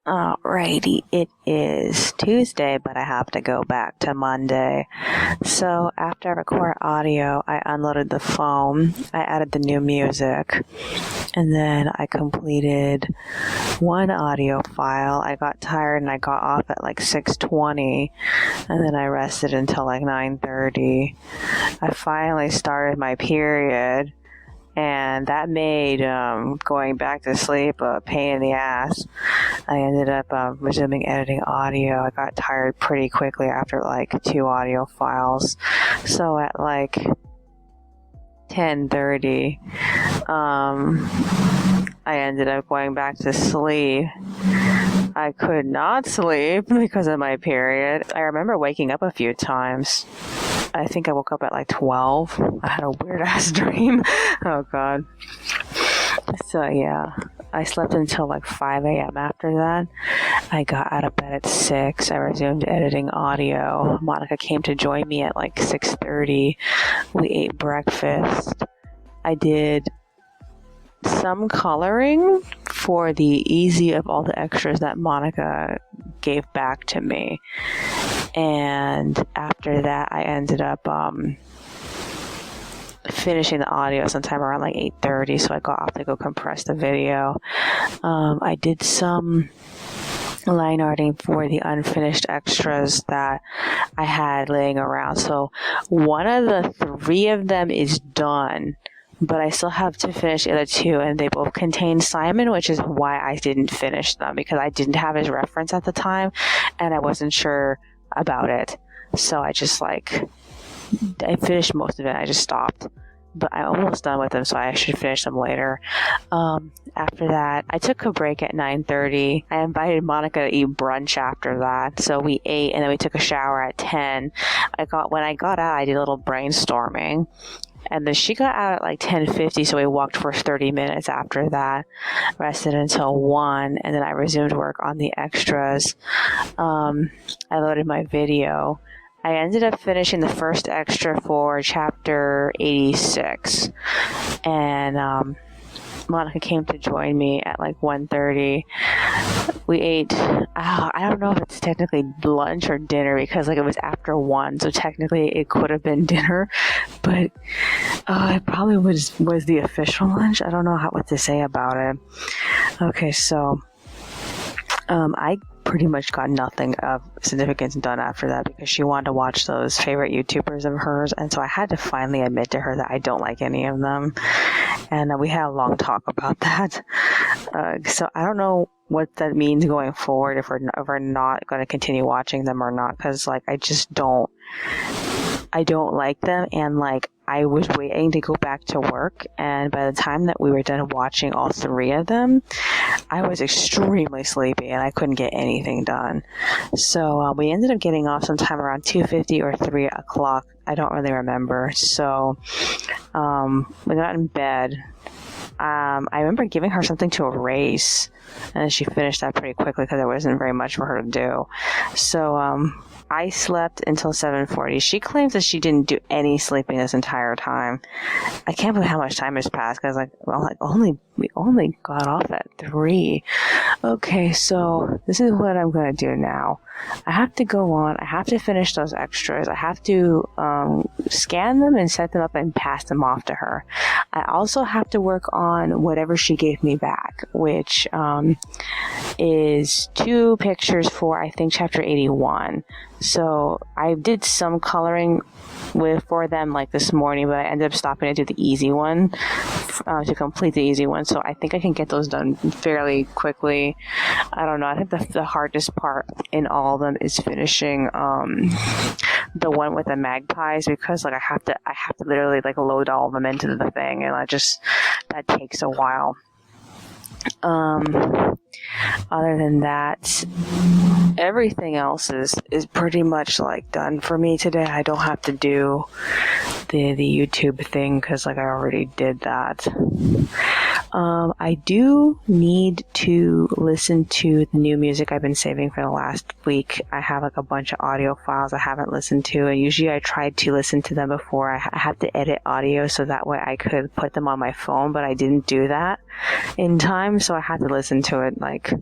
Alrighty, it is Tuesday, but I have to go back to Monday. So after I record audio, I unloaded the phone, I added the new music, and then I completed one audio file. I got tired and I got off at like 6:20, and then I rested until like 9:30. I finally started my period. And that made going back to sleep a pain in the ass. I ended up resuming editing audio. I got tired pretty quickly after like 2 audio files. So at like 10:30, I ended up going back to sleep. I could not sleep because of my period. I remember waking up a few times. I think I woke up at like 12. I had a weird ass dream. Oh god. So yeah, I slept until like 5 a.m. after that. I got out of bed at 6. I resumed editing audio. Monica came to join me at like 6:30. We ate breakfast. I did some coloring for the easy of all the extras that Monica gave back to me. And after that, I ended up finishing the audio sometime around like 8:30, so I got off to go compress the video. I did some line arting for the unfinished extras that I had laying around. So one of the 3 of them is done, but I still have to finish the other 2, and they both contain Simon, which is why I didn't finish them, because I didn't have his reference at the time, and I wasn't sure about it. So I just I finished most of it. I just stopped, but I'm almost done with them, so I should finish them later. After that, I took a break at 9:30. I invited Monica to eat brunch after that, so we ate, and then we took a shower at 10. When I got out, I did a little brainstorming. And then she got out at like 10:50, so we walked for 30 minutes after that, rested until 1, and then I resumed work on the extras. I loaded my video. I ended up finishing the first extra for chapter 86, and Monica came to join me at like 1:30. We ate, I don't know if it's technically lunch or dinner, because like it was after 1, so technically it could have been dinner, but it probably was the official lunch. I don't know what to say about it. Okay, so I pretty much got nothing of significance done after that, because she wanted to watch those favorite YouTubers of hers, and so I had to finally admit to her that I don't like any of them, and we had a long talk about that. So I don't know what that means going forward, if we're not going to continue watching them or not, because like I don't like them, and like I was waiting to go back to work, and by the time that we were done watching all 3 of them, I was extremely sleepy and I couldn't get anything done. So we ended up getting off sometime around 2:50 or 3 o'clock. I don't really remember. So we got in bed. I remember giving her something to erase, and she finished that pretty quickly because there wasn't very much for her to do. So I slept until 7:40. She claims that she didn't do any sleeping this entire time. I can't believe how much time has passed, because we only got off at 3. Okay, so this is what I'm going to do now. I have to go on. I have to finish those extras. I have to scan them and set them up and pass them off to her. I also have to work on whatever she gave me back, which is 2 pictures for, I think, chapter 81. So I did some coloring for them like this morning, but I ended up stopping to do the easy one, to complete the easy one. So I think I can get those done fairly quickly. I don't know. I think the hardest part in all of them is finishing the one with the magpies, because like I have to literally like load all of them into the thing, and that takes a while. Other than that, everything else is pretty much like done for me today. I don't have to do the YouTube thing, because like I already did that. I do need to listen to the new music I've been saving for the last week. I have like a bunch of audio files I haven't listened to, and usually I tried to listen to them before I had to edit audio, so that way I could put them on my phone, but I didn't do that in time, so I had to listen to it like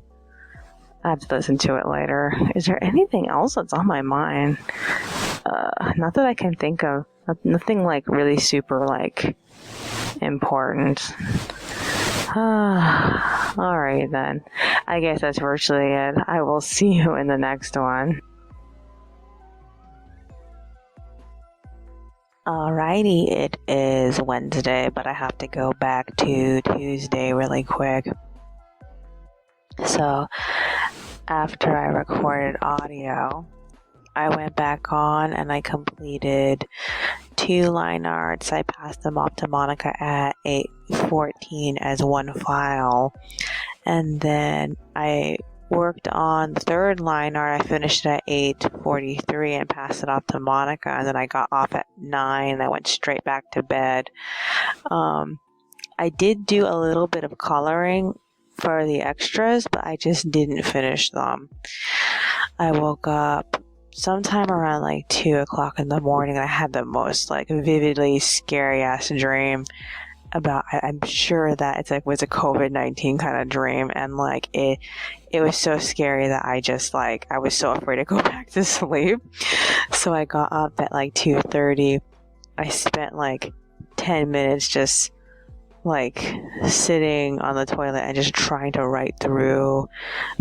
I have to listen to it later. Is there anything else that's on my mind? Not that I can think of. Nothing like really super like important. Alright then. I guess that's virtually it. I will see you in the next one. Alrighty, it is Wednesday, but I have to go back to Tuesday really quick. So, after I recorded audio, I went back on and I completed 2 line arts. I passed them off to Monica at 8:14 as one file. And then I worked on the 3rd line art. I finished it at 8:43 and passed it off to Monica. And then I got off at 9. I went straight back to bed. I did do a little bit of coloring for the extras, but I just didn't finish them. I woke up sometime around like 2 o'clock in the morning, and I had the most like vividly scary ass dream about, I'm sure that it's like was a COVID-19 kind of dream, and like it was so scary that I just like I was so afraid to go back to sleep. So I got up at like 2:30. I spent like 10 minutes just like sitting on the toilet and just trying to write through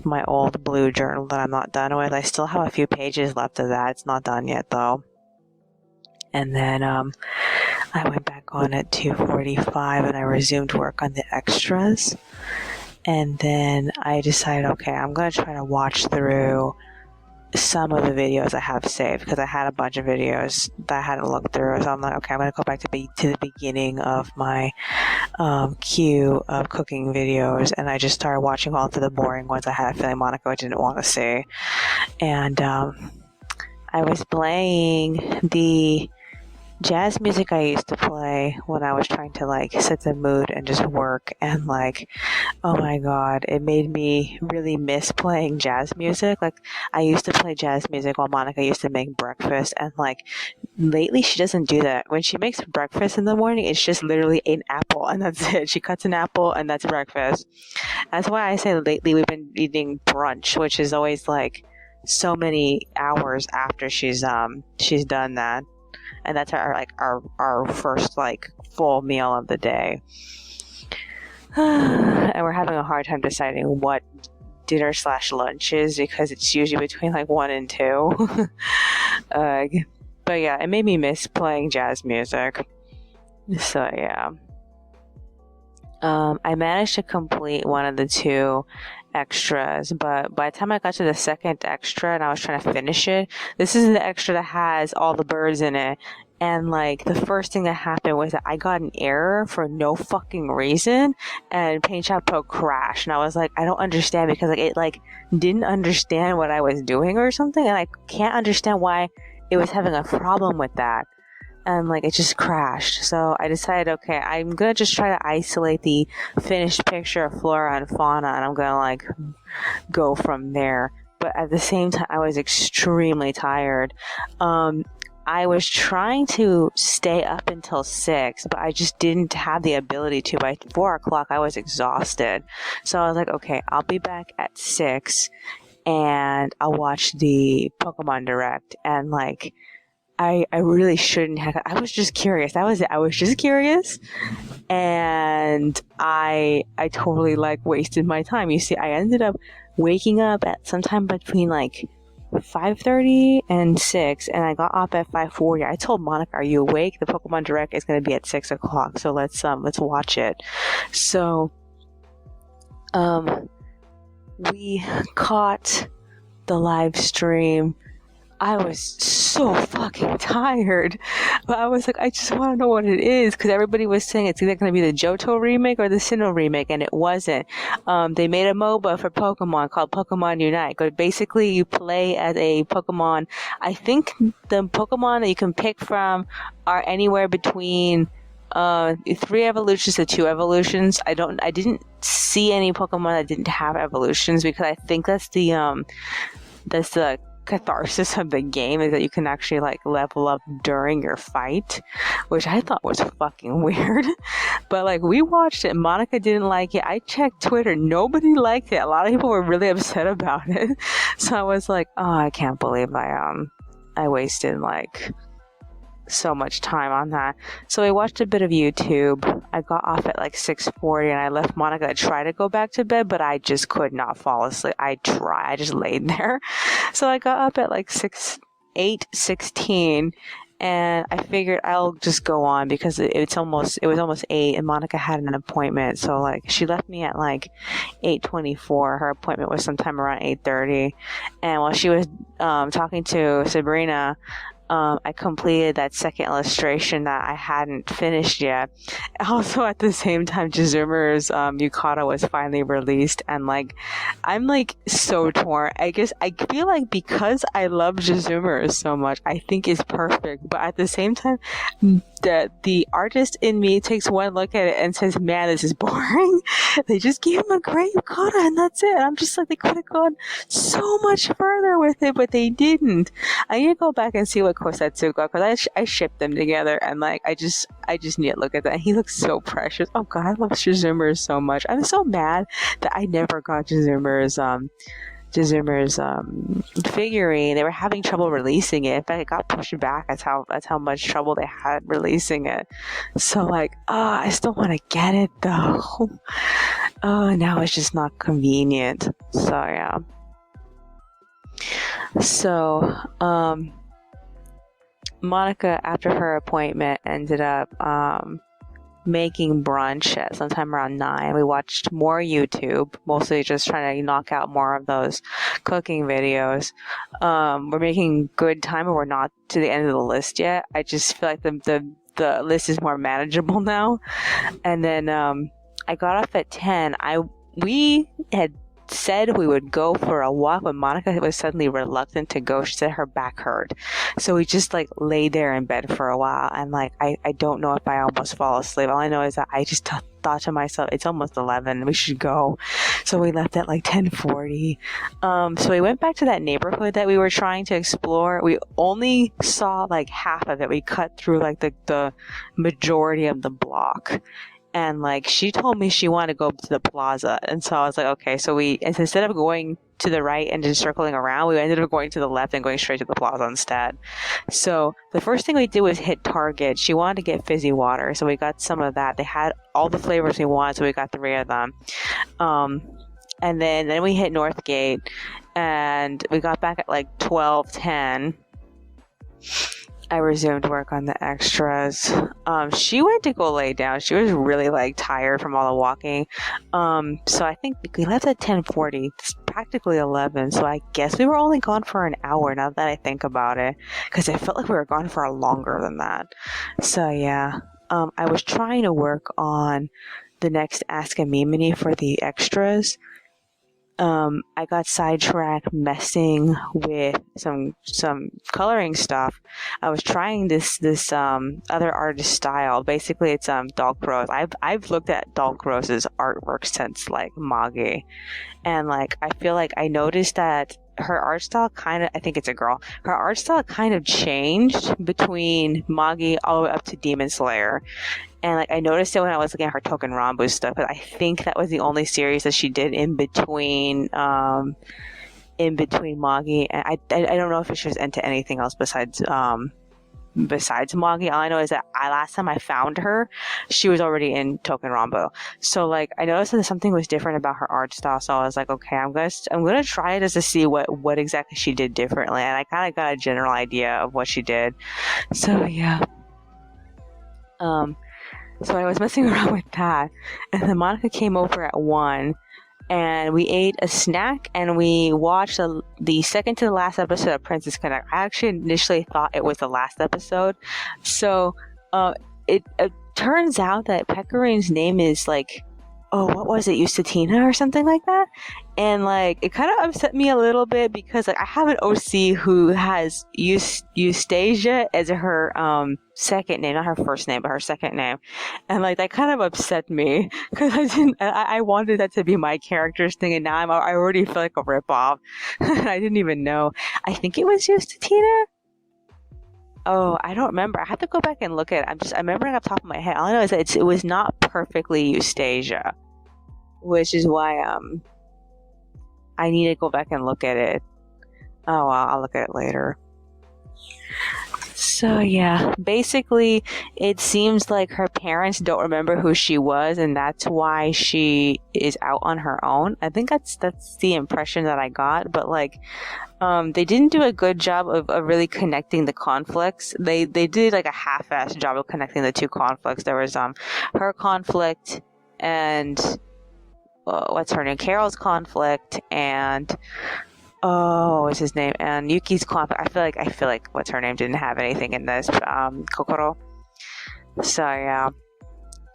my old blue journal that I'm not done with. I still have a few pages left of that. It's not done yet though. And then I went back on at 2:45 and I resumed work on the extras. And then I decided, okay, I'm going to try to watch through some of the videos I have saved, because I had a bunch of videos that I hadn't looked through. So I'm like, okay, I'm going to go back to the beginning of my queue of cooking videos, and I just started watching all of the boring ones I had a feeling Monica didn't want to see. And I was playing the jazz music I used to play when I was trying to like set the mood and just work, and like, oh my god, it made me really miss playing jazz music. Like, I used to play jazz music while Monica used to make breakfast, and like lately she doesn't do that. When she makes breakfast in the morning, it's just literally an apple and that's it. She cuts an apple and that's breakfast. That's why I say lately we've been eating brunch, which is always like so many hours after she's done that. And that's our first like full meal of the day. And we're having a hard time deciding what dinner / lunch is, because it's usually between like 1 and 2. But yeah, it made me miss playing jazz music. So yeah. I managed to complete one of the 2 extras, but by the time I got to the 2nd extra and I was trying to finish it, this is the extra that has all the birds in it, and like the first thing that happened was that I got an error for no fucking reason, and Paint Shop Pro crashed, and I was like, I don't understand, because like it like didn't understand what I was doing or something, and I can't understand why it was having a problem with that. And like it just crashed. So I decided, okay, I'm gonna just try to isolate the finished picture of flora and fauna, and I'm gonna like go from there. But at the same time, I was extremely tired. I was trying to stay up until 6, but I just didn't have the ability to. By 4 o'clock, I was exhausted. So I was like, okay, I'll be back at 6 and I'll watch the Pokemon Direct. And like, I really shouldn't have. I was just curious. That was it. I was just curious. And I totally like wasted my time. You see, I ended up waking up at sometime between like 5:30 and 6, and I got up at 5:40. I told Monica, "Are you awake? The Pokemon Direct is going to be at 6 o'clock, so let's watch it." So, we caught the live stream. I was so fucking tired, but I was like, I just want to know what it is, because everybody was saying it's either going to be the Johto remake or the Sinnoh remake, and it wasn't. They made a MOBA for Pokemon called Pokemon Unite, but basically you play as a Pokemon. I think the Pokemon that you can pick from are anywhere between 3 evolutions to 2 evolutions. I didn't see any Pokemon that didn't have evolutions, because I think that's the catharsis of the game is that you can actually like level up during your fight, which I thought was fucking weird. But like, we watched it, Monica didn't like it. I checked Twitter, nobody liked it. A lot of people were really upset about it. So I was like, oh, I can't believe I wasted like so much time on that. So I watched a bit of YouTube. I got off at like 6:40 and I left Monica to try to go back to bed, but I just could not fall asleep. I just laid there. So I got up at like 8:16 and I figured I'll just go on because it was almost 8 and Monica had an appointment. So like, she left me at like 8:24. Her appointment was sometime around 8:30. And while she was talking to Sabrina, I completed that second illustration that I hadn't finished yet. Also, at the same time, Jazuma's Yukata was finally released, and like, I'm like so torn. I guess I feel like because I love Jazuma so much, I think it's perfect. But at the same time, the artist in me takes one look at it and says, "Man, this is boring." They just gave him a great Yukata, and that's it. And I'm just like, they could have gone so much further with it, but they didn't. I need to go back and see what Kosetsu got, because I shipped them together, and like, I just need to look at that. He looks so precious. Oh god, I love Jazuma's so much. I'm so mad that I never got Jazuma's figurine. They were having trouble releasing it. In fact, it got pushed back. That's how much trouble they had releasing it. So like, I still want to get it though. Now it's just not convenient. So yeah. So Monica, after her appointment, ended up making brunch at sometime around 9. We watched more YouTube, mostly just trying to knock out more of those cooking videos. We're making good time, but we're not to the end of the list yet. I just feel like the list is more manageable now. And then I got off at 10. We had said we would go for a walk, but Monica was suddenly reluctant to go. She said her back hurt. So we just like lay there in bed for a while, and like, I don't know if I almost fall asleep. All I know is that I just thought to myself, it's almost 11, we should go. So we left at like 10:40. So we went back to that neighborhood that we were trying to explore. We only saw like half of it. We cut through like the majority of the block. And like, she told me she wanted to go to the plaza, and so I was like, okay. So instead of going to the right and just circling around, we ended up going to the left and going straight to the plaza instead. So the first thing we did was hit Target. She wanted to get fizzy water, so we got some of that. They had all the flavors we wanted, so we got 3 of them. And then we hit Northgate, and we got back at like 12:10. I resumed work on the extras. She went to go lay down. She was really like tired from all the walking. So I think we left at 10:40. It's practically 11. So I guess we were only gone for an hour, now that I think about it, because I felt like we were gone for longer than that. So yeah, I was trying to work on the next Ask Amymone for the extras. I got sidetracked messing with some coloring stuff. I was trying this other artist style. Basically, it's Dog Rose. I've looked at Dog Rose's artwork since like Magi, and like, I feel like I noticed that her art style I think it's a girl. Her art style kind of changed between Magi all the way up to Demon Slayer. And like, I noticed it when I was looking at her Token Rambu stuff, but I think that was the only series that she did in between Magi. And I don't know if she was into anything else besides Magi. All I know is that last time I found her, she was already in Token Rambu. So like, I noticed that something was different about her art style. So I was like, okay, I'm gonna try it just to see what exactly she did differently. And I kind of got a general idea of what she did. So yeah. So I was messing around with that, and then Monica came over at 1, and we ate a snack, and we watched the second to the last episode of Princess Connect. I actually initially thought it was the last episode. So it turns out that Pekarine's name is like oh, what was it, Eustatina or something like that? And like it kind of upset me a little bit because like I have an OC who has Eustasia as her second name, not her first name, but her second name, and like that kind of upset me because I wanted that to be my character's thing, and now I already feel like a ripoff. I didn't even know. I think it was Eustatina. Oh, I don't remember. I have to go back and look at it. I'm remembering off the top of my head. All I know is that it was not perfectly Eustasia, which is why I need to go back and look at it. Oh, well, I'll look at it later. So yeah, basically, it seems like her parents don't remember who she was, and that's why she is out on her own. I think that's the impression that I got. But like, they didn't do a good job of really connecting the conflicts. They did like a half-assed job of connecting the two conflicts. There was her conflict and what's her name, Carol's conflict, and what's his name, and Yuki's conflict. I feel like what's her name didn't have anything in this. Kokoro. So yeah.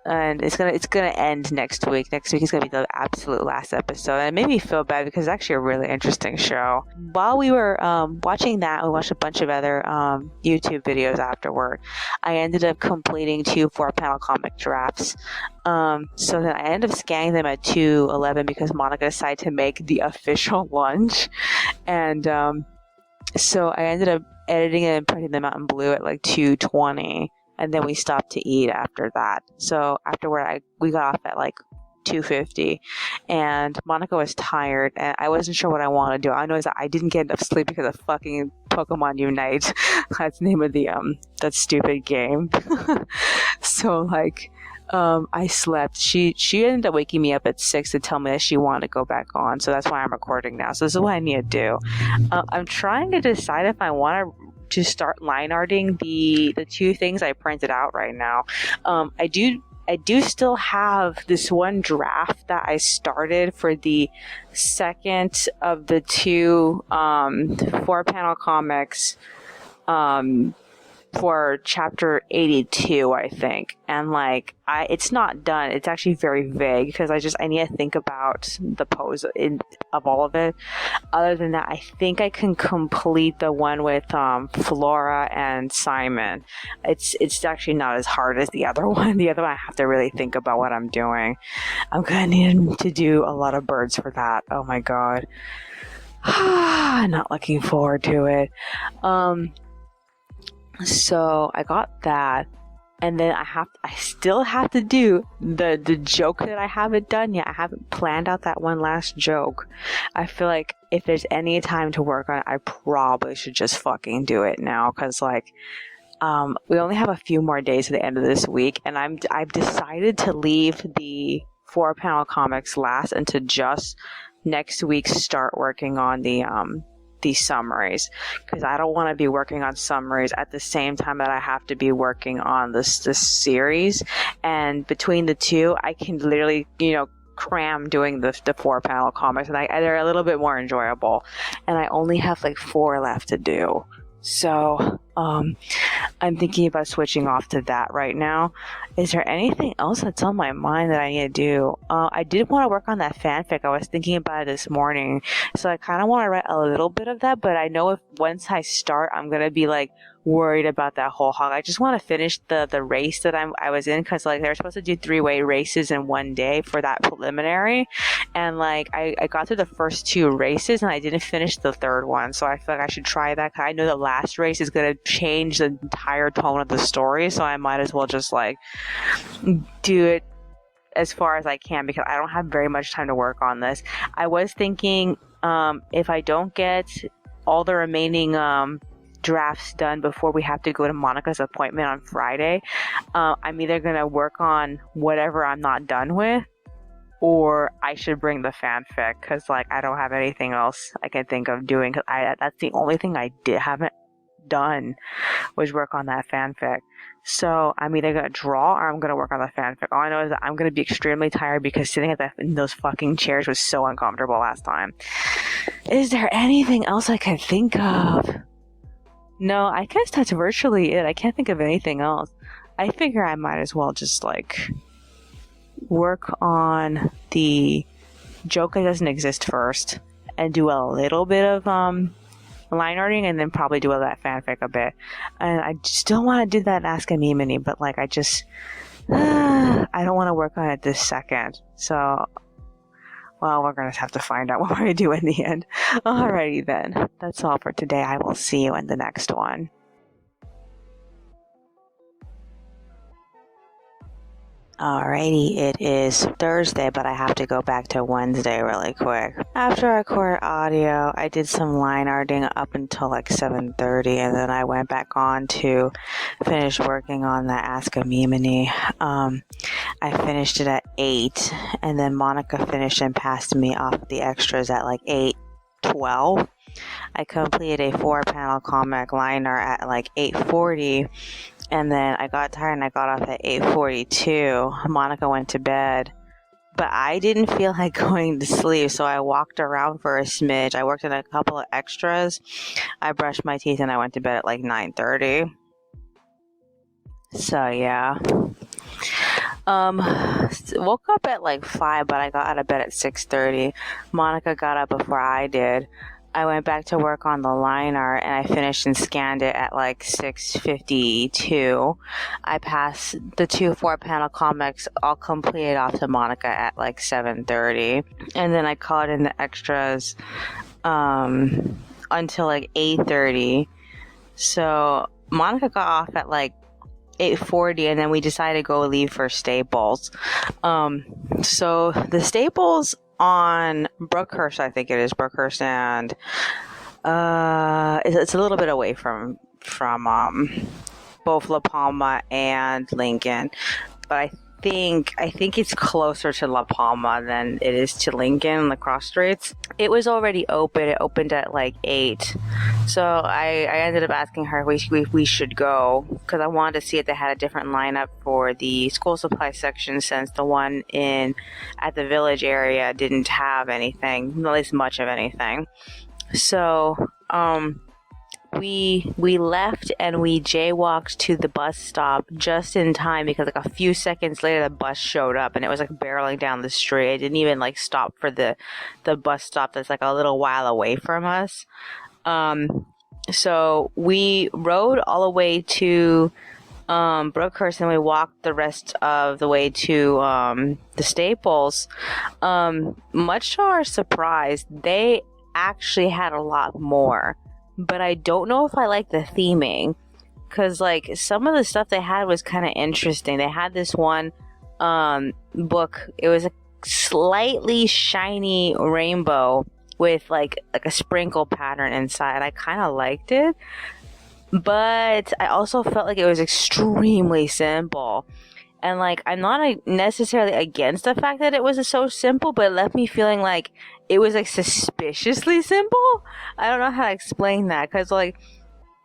And it's gonna end next week. Next week is gonna be the absolute last episode, and it made me feel bad because it's actually a really interesting show. While we were watching that, we watched a bunch of other YouTube videos afterward. I ended up completing 2 4-panel comic drafts. So then I ended up scanning them at 2:11 because Monica decided to make the official lunch, and so I ended up editing it and putting them out in blue at like 2:20. And then we stopped to eat after that. So afterward, we got off at like 2:50, and Monica was tired, and I wasn't sure what I wanted to do. I know is that I didn't get enough sleep because of fucking Pokemon Unite. That's the name of the that stupid game. So like, I slept. She ended up waking me up at 6 to tell me that she wanted to go back on. So that's why I'm recording now. So this is what I need to do. I'm trying to decide if I want to start line arting the 2 things I printed out right now. I do still have this one draft that I started for the second of the 2 4-panel comics for chapter 82, I think. And like, it's not done. It's actually very vague because I need to think about the pose of all of it. Other than that, I think I can complete the one with Flora and Simon. It's actually not as hard as the other one. The other one, I have to really think about what I'm doing. I'm gonna need to do a lot of birds for that. Oh my god. Not looking forward to it. So I got that, and then I still have to do the joke that I haven't done yet. I haven't planned out that one last joke. I feel like if there's any time to work on it, I probably should just fucking do it now, because like, we only have a few more days at the end of this week, and I've decided to leave the 4-panel comics last and to just next week start working on these summaries, because I don't want to be working on summaries at the same time that I have to be working on this series. And between the two, I can literally, cram doing the 4-panel comics, and they're a little bit more enjoyable. And I only have like 4 left to do. So, I'm thinking about switching off to that right now. Is there anything else that's on my mind that I need to do? I did want to work on that fanfic. I was thinking about it this morning. So I kind of want to write a little bit of that, but I know if once I start, I'm going to be like worried about that whole hog. I just want to finish the race that I was in, because like they're supposed to do 3-way races in one day for that preliminary, and like I got through the first 2 races and I didn't finish the 3rd one. So I feel like I should try that, because I know the last race is going to change the entire tone of the story, so I might as well just like do it as far as I can, because I don't have very much time to work on this. I was thinking, if I don't get all the remaining drafts done before we have to go to Monica's appointment on Friday, I'm either going to work on whatever I'm not done with, or I should bring the fanfic, because like I don't have anything else I can think of doing, because that's the only thing I haven't done, was work on that fanfic. So I'm either going to draw or I'm going to work on the fanfic. All I know is that I'm going to be extremely tired, because sitting in those fucking chairs was so uncomfortable last time. Is there anything else I can think of? No, I guess that's virtually it. I can't think of anything else. I figure I might as well just like work on the joke that doesn't exist first and do a little bit of line arting, and then probably do that fanfic a bit. And I still want to do that Ask Amymone, but like I don't want to work on it this second. So, well, we're going to have to find out what we're going to do in the end. Alrighty then. That's all for today. I will see you in the next one. Alrighty, it is Thursday, but I have to go back to Wednesday really quick. After I recorded audio, I did some line arting up until like 7:30, and then I went back on to finish working on the Ask Amymone. I finished it at 8, and then Monica finished and passed me off the extras at like 8:12. I completed a 4-panel comic liner at like 8:40. And then I got tired and I got off at 8:42. Monica went to bed. But I didn't feel like going to sleep, so I walked around for a smidge. I worked on a couple of extras. I brushed my teeth and I went to bed at like 9:30. So yeah. Woke up at like 5, but I got out of bed at 6:30. Monica got up before I did. I went back to work on the liner and I finished and scanned it at like 6:52. I passed the 2 4-panel comics all completed off to Monica at like 7:30. And then I colored in the extras until like 8:30. So Monica got off at like 8:40, and then we decided to go leave for Staples. So the Staples on Brookhurst, I think it is Brookhurst, and it's a little bit away from both La Palma and Lincoln, but I think it's closer to La Palma than it is to Lincoln, the cross streets. It was already open. It opened at like 8. So I ended up asking her if we should go, because I wanted to see if they had a different lineup for the school supply section, since the one at the village area didn't have anything, at least much of anything. So we left and we jaywalked to the bus stop just in time, because like a few seconds later the bus showed up and it was like barreling down the street. It didn't even like stop for the bus stop that's like a little while away from us. So we rode all the way to Brookhurst, and we walked the rest of the way to the Staples. Much to our surprise, they actually had a lot more. But I don't know if I like the theming, because like some of the stuff they had was kind of interesting. They had this one book. It was a slightly shiny rainbow with like a sprinkle pattern inside. I kind of liked it, but I also felt like it was extremely simple. And like, I'm not necessarily against the fact that it was so simple, but it left me feeling like it was like suspiciously simple. I don't know how to explain that, because like,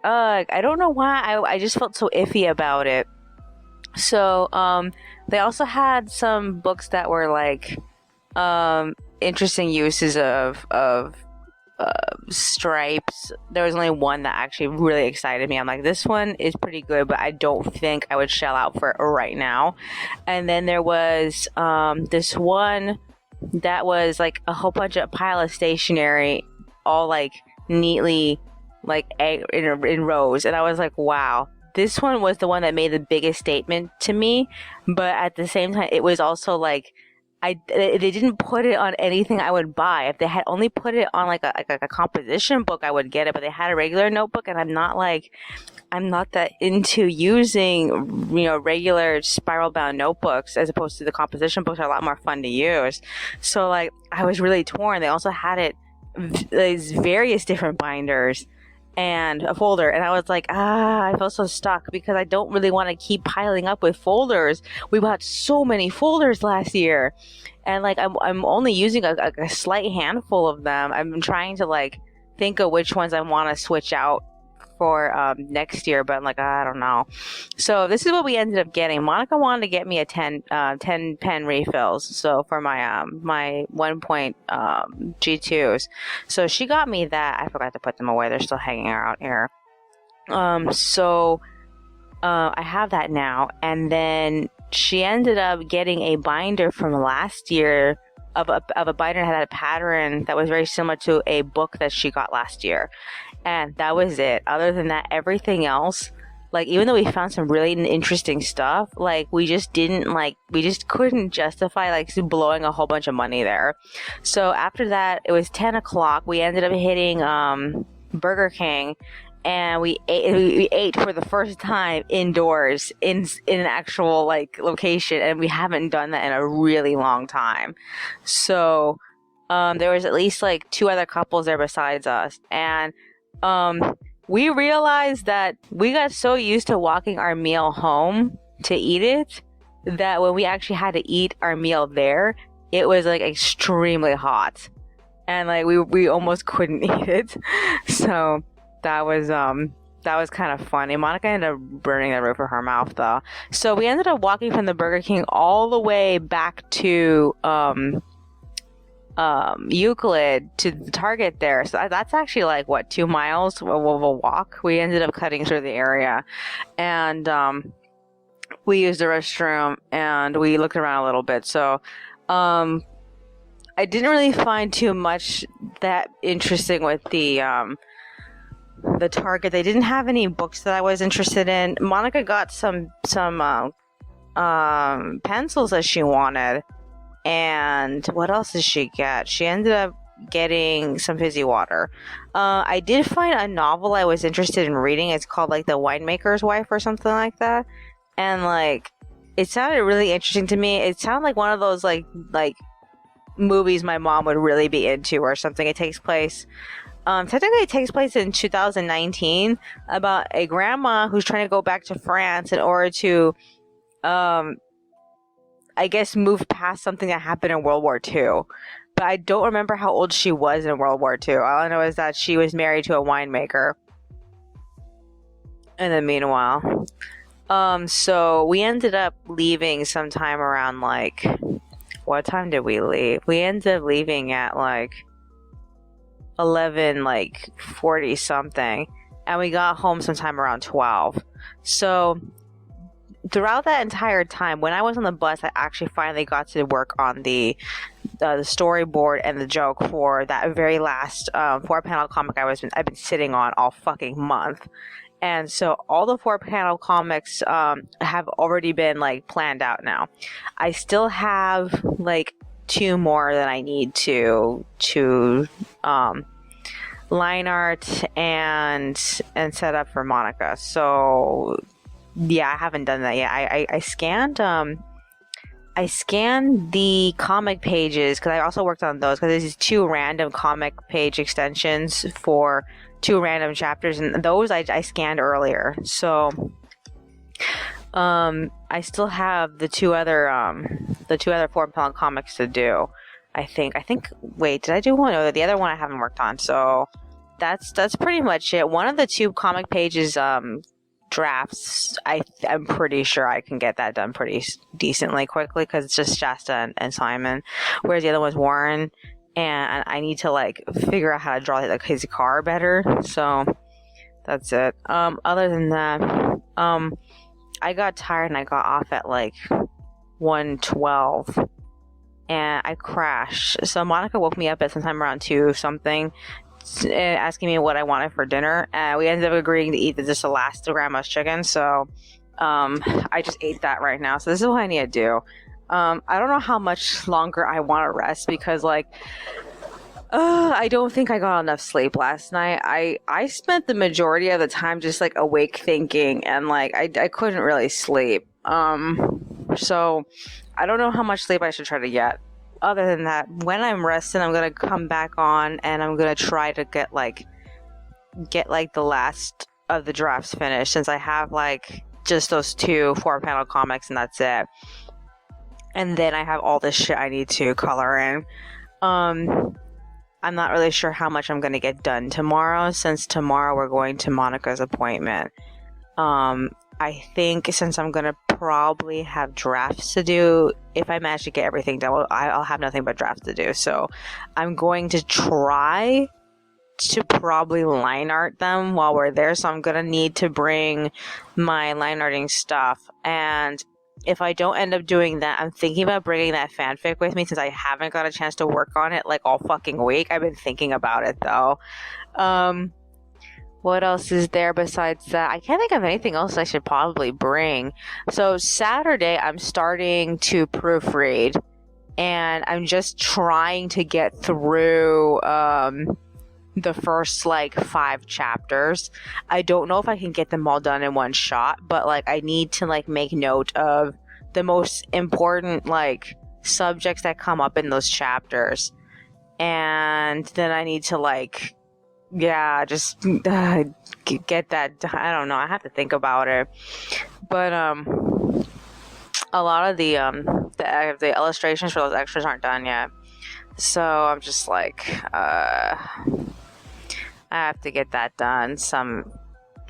I don't know why I just felt so iffy about it. So they also had some books that were like interesting uses of stripes. There was only one that actually really excited me. I'm like, this one is pretty good, but I don't think I would shell out for it right now. And then there was this one that was like a whole bunch of pile of stationery, all like neatly like in rows, and I was like, wow, this one was the one that made the biggest statement to me. But at the same time, it was also like, they didn't put it on anything I would buy. If they had only put it on like a composition book, I would get it. But they had a regular notebook, and I'm not that into using, regular spiral bound notebooks, as opposed to the composition books are a lot more fun to use. So like, I was really torn. They also had these various different binders and a folder, and I was like, I felt so stuck, because I don't really want to keep piling up with folders. We bought so many folders last year, and like I'm only using a slight handful of them. I'm trying to like think of which ones I want to switch out for next year, but I'm like, I don't know. So this is what we ended up getting. Monica wanted to get me a 10 pen refills, so for my my 1 point G2s. So she got me that. I forgot to put them away. They're still hanging out here. So I have that now. And then she ended up getting a binder from last year of a binder that had a pattern that was very similar to a book that she got last year. And that was it. Other than that, everything else, like, even though we found some really interesting stuff, like, we just couldn't justify, like, blowing a whole bunch of money there. So after that, it was 10 o'clock. We ended up hitting Burger King, and we ate for the first time indoors in an actual, like, location, and we haven't done that in a really long time. So there was at least, like, 2 other couples there besides us, and we realized that we got so used to walking our meal home to eat it that when we actually had to eat our meal there, it was, like, extremely hot, and, like, we almost couldn't eat it. So that was kind of funny. Monica ended up burning the roof of her mouth, though. So we ended up walking from the Burger King all the way back to Euclid to the Target there. So that's actually, like, what, 2 miles of a walk. We ended up cutting through the area, and we used the restroom, and we looked around a little bit. So I didn't really find too much that interesting with the Target. They didn't have any books that I was interested in. Monica got some pencils that she wanted. And what else did she get? She ended up getting some fizzy water. I did find a novel I was interested in reading. It's called, like, The Winemaker's Wife or something like that. And, like, it sounded really interesting to me. It sounded like one of those, like movies my mom would really be into or something. It takes place... technically it takes place in 2019 about a grandma who's trying to go back to France in order to, I guess, move past something that happened in World War II. But I don't remember how old she was in World War II. All I know is that she was married to a winemaker. And then meanwhile, so we ended up leaving sometime around, like, what time did we leave? We ended up leaving at, like, 11, like, 40 something, and we got home sometime around 12. So throughout that entire time, when I was on the bus, I actually finally got to work on the storyboard and the joke for that very last 4-panel comic I've been sitting on all fucking month. And so all the 4-panel comics have already been, like, planned out now. I still have, like, 2 more that I need to line art and set up for Monica. So yeah, I haven't done that yet. I scanned the comic pages because I also worked on those, because there's these 2 random comic page extensions for 2 random chapters, and those I scanned earlier. So I still have the two other 4-panel comics to do. I think. Wait, did I do one? No, the other one I haven't worked on. So that's pretty much it. One of the 2 comic pages drafts, I'm pretty sure I can get that done pretty decently quickly, because it's just Shasta and Simon, whereas the other one's Warren, and I need to, like, figure out how to draw, like, his car better. So that's it. Other than that, I got tired and I got off at, like, 1:12. And I crashed. So Monica woke me up at sometime around 2 something, asking me what I wanted for dinner. We ended up agreeing to eat just the last of Grandma's chicken. So I just ate that right now. So this is what I need to do. I don't know how much longer I want to rest, because, like, I don't think I got enough sleep last night. I spent the majority of the time just, like, awake thinking, and, like, I couldn't really sleep. So I don't know how much sleep I should try to get. Other than that, when I'm resting, I'm gonna come back on and I'm gonna try to get the last of the drafts finished, since I have, like, just those 2 4-panel comics, and that's it. And then I have all this shit I need to color in. I'm not really sure how much I'm gonna get done tomorrow, since tomorrow we're going to Monica's appointment. I think since I'm gonna probably have drafts to do, if I manage to get everything done, I'll have nothing but drafts to do. So I'm going to try to probably line art them while we're there. So I'm gonna need to bring my line arting stuff, and if I don't end up doing that, I'm thinking about bringing that fanfic with me since I haven't got a chance to work on it like all fucking week. I've been thinking about it though. What else is there besides that? I can't think of anything else I should probably bring. So Saturday, I'm starting to proofread, and I'm just trying to get through the first like 5 chapters. I don't know if I can get them all done in one shot, but like I need to like make note of the most important like subjects that come up in those chapters, and then I need to like just get that. I don't know, I have to think about it, but a lot of the illustrations for those extras aren't done yet, so I'm just like I have to get that done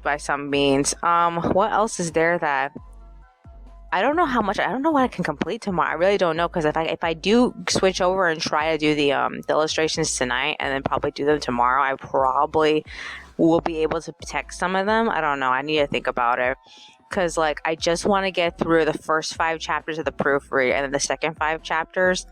by some means. What else is there that I don't know what I can complete tomorrow. I really don't know, because if I do switch over and try to do the illustrations tonight and then probably do them tomorrow, I probably will be able to text some of them. I don't know. I need to think about it, because like I just want to get through the first 5 chapters of the proofread and then the second 5 chapters,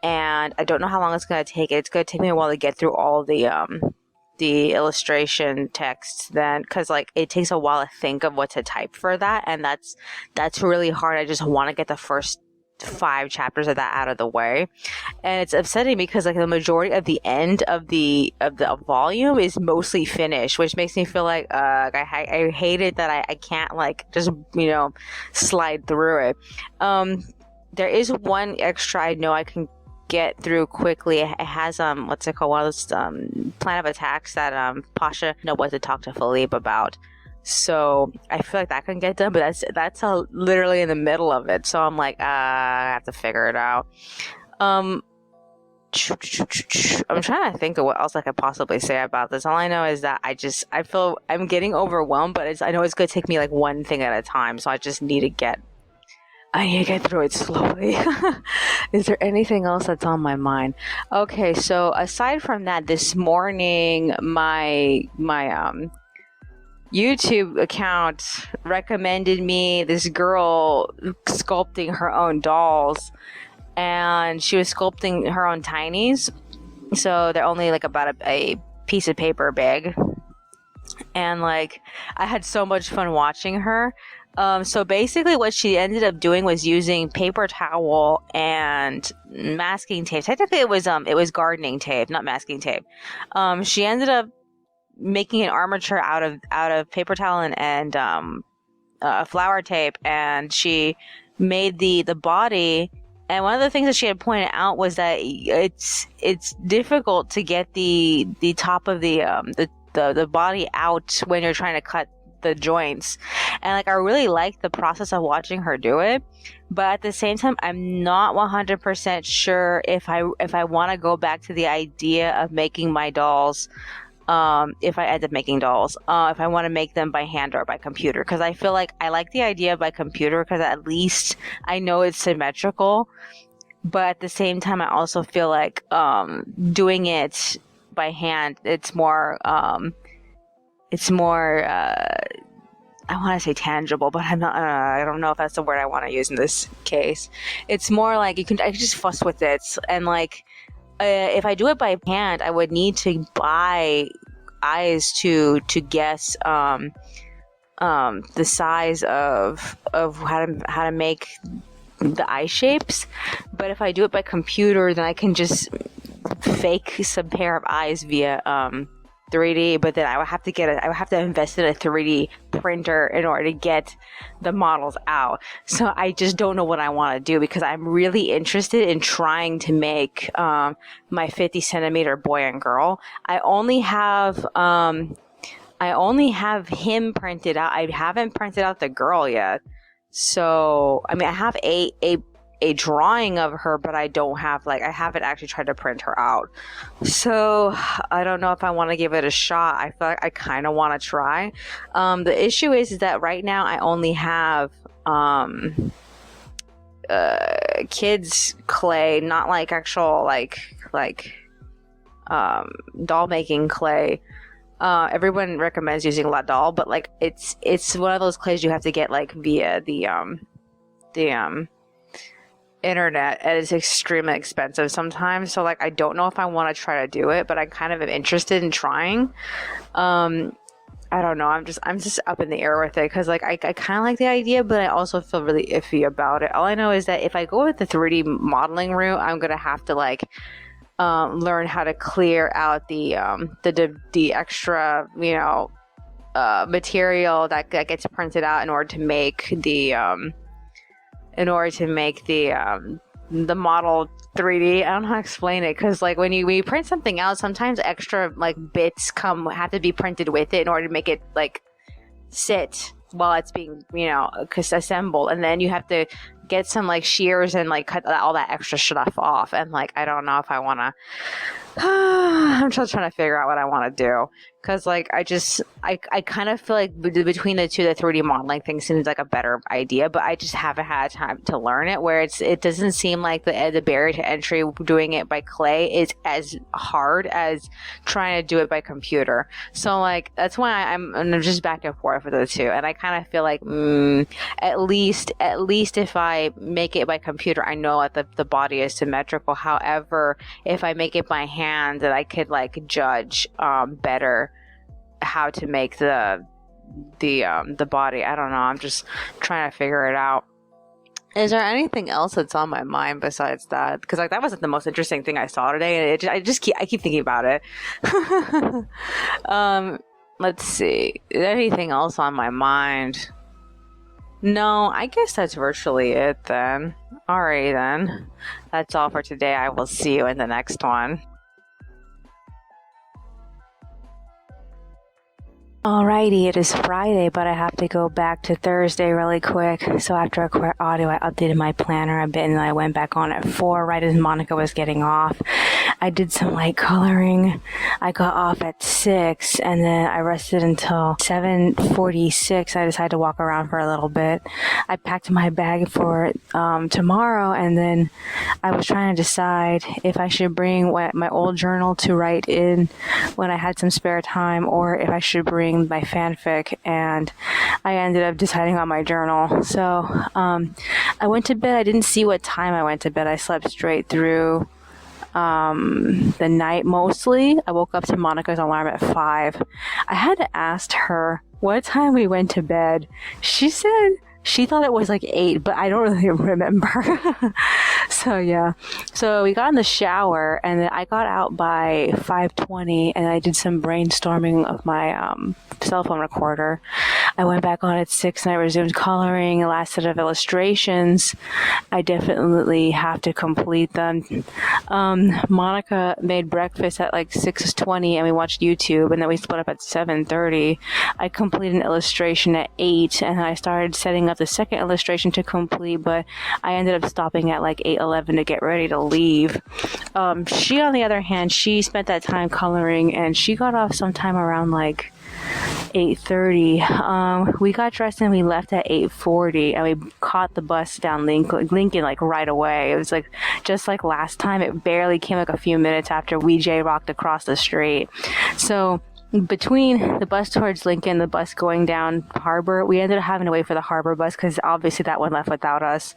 and I don't know how long it's going to take. It's going to take me a while to get through all the illustration text then, because like it takes a while to think of what to type for that, and that's really hard. I just want to get the first 5 chapters of that out of the way, and it's upsetting because like the majority of the end of the volume is mostly finished, which makes me feel like I hate it that I can't like just slide through it. There is one extra I know I can get through quickly. It has what's it called, one of those plan of attacks that Pasha know what to talk to Philippe about, so I feel like that can get done, but that's literally in the middle of it, so I'm like I have to figure it out. I'm trying to think of what else I could possibly say about this. All I know is that I feel I'm getting overwhelmed, but I know it's going to take me like one thing at a time, so I just need to get through it slowly. Is there anything else that's on my mind? Okay, so aside from that, this morning my YouTube account recommended me this girl sculpting her own dolls, and she was sculpting her own tinies, so they're only like about a piece of paper big, and like I had so much fun watching her. So basically what she ended up doing was using paper towel and masking tape. Technically it was gardening tape, not masking tape. She ended up making an armature out of paper towel and flower tape, and she made the body. And one of the things that she had pointed out was that it's difficult to get the top of the body out when you're trying to cut the joints, and like I really like the process of watching her do it, but at the same time I'm not 100% sure if I want to go back to the idea of making my dolls, if I end up making dolls, if I want to make them by hand or by computer, because I feel like I like the idea by computer because at least I know it's symmetrical, but at the same time I also feel like doing it by hand, it's more I want to say tangible, but I'm not. I don't know if that's the word I want to use in this case. It's more like I can just fuss with it, and like if I do it by hand, I would need to buy eyes to guess the size of how to make the eye shapes. But if I do it by computer, then I can just fake some pair of eyes via 3D, but then I would have to invest in a 3D printer in order to get the models out. So I just don't know what I want to do, because I'm really interested in trying to make my 50 centimeter boy and girl. I only have him printed out. I haven't printed out the girl yet. So I mean, I have a drawing of her, but I haven't actually tried to print her out. So I don't know if I want to give it a shot. I feel like I kind of want to try. The issue is that right now I only have kids clay, not like actual like doll making clay. Everyone recommends using La Doll, but like it's one of those clays you have to get like via the the internet, and it's extremely expensive sometimes. So like I don't know if I want to try to do it, but I kind of am interested in trying. I don't know. I'm just up in the air with it because like I kind of like the idea, but I also feel really iffy about it. All I know is that if I go with the 3D modeling route, I'm gonna have to like learn how to clear out the extra, material that gets printed out in order to make the model 3D. I don't know how to explain it, because like when you print something out, sometimes extra like bits have to be printed with it in order to make it like sit while it's being assembled, and then you have to get some like shears and like cut all that extra stuff off. And like I don't know if I want to I'm just trying to figure out what I want to do, because like I kind of feel like between the two, the 3D modeling thing seems like a better idea, but I just haven't had time to learn it, where it doesn't seem like the barrier to entry doing it by clay is as hard as trying to do it by computer. So like that's why I'm just back and forth with the two, and I kind of feel like at least if I make it by computer, I know that the body is symmetrical. However, if I make it by hand, that I could like judge better how to make the body. I don't know. I'm just trying to figure it out. Is there anything else that's on my mind besides that? Because like that wasn't the most interesting thing I saw today, and I keep thinking about it. Let's see. Is there anything else on my mind? No, I guess that's virtually it then. Alrighty then. That's all for today. I will see you in the next one. Alrighty, it is Friday, but I have to go back to Thursday really quick. So after I quit audio, I updated my planner a bit, and then I went back on at 4 right as Monica was getting off. I did some light coloring. I got off at 6, and then I rested until 7:46. I decided to walk around for a little bit. I packed my bag for tomorrow, and then I was trying to decide if I should bring my old journal to write in when I had some spare time, or if I should bring my fanfic, and I ended up deciding on my journal. So I went to bed. I didn't see what time I went to bed. I slept straight through the night mostly. I woke up to Monica's alarm at 5. I had to ask her what time we went to bed. She said she thought it was like 8, but I don't really remember. So yeah. So we got in the shower, and then I got out by 5:20, and I did some brainstorming of my cell phone recorder. I went back on at 6, and I resumed coloring the last set of illustrations. I definitely have to complete them. Monica made breakfast at like 6:20, and we watched YouTube, and then we split up at 7:30. I completed an illustration at 8, and I started setting up the second illustration to complete, but I ended up stopping at like 8:11 to get ready to leave. She, on the other hand, she spent that time coloring, and she got off sometime around like 8:30. We got dressed and we left at 8:40, and we caught the bus down Lincoln like right away. It was like just like last time. It barely came like a few minutes after we J-rocked across the street. So between the bus towards Lincoln, the bus going down Harbor, we ended up having to wait for the Harbor bus because obviously that one left without us.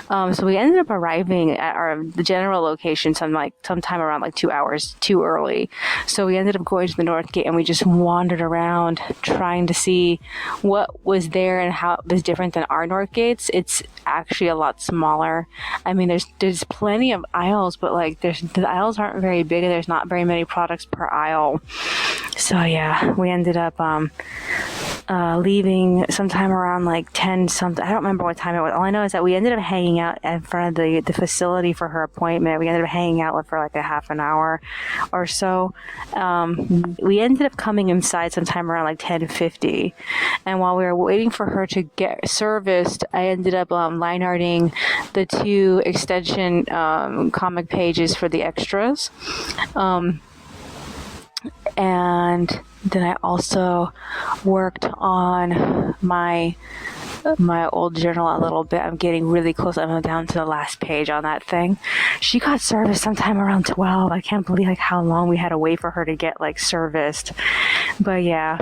So we ended up arriving at the general location sometime around like 2 hours too early. So we ended up going to the North Gate, and we just wandered around trying to see what was there and how it was different than our North Gates. It's actually a lot smaller. I mean, there's plenty of aisles, but like the aisles aren't very big, and there's not very many products per aisle. So yeah, we ended up leaving sometime around like 10 something. I don't remember what time it was. All I know is that we ended up hanging out in front of the facility for her appointment. We ended up hanging out for like a half an hour or so. We ended up coming inside sometime around like 10:50. And while we were waiting for her to get serviced, I ended up line arting the 2 extension comic pages for the extras. And then I also worked on my old journal a little bit. I'm getting really close. I'm down to the last page on that thing. She got serviced sometime around 12. I can't believe like how long we had to wait for her to get like serviced. But yeah,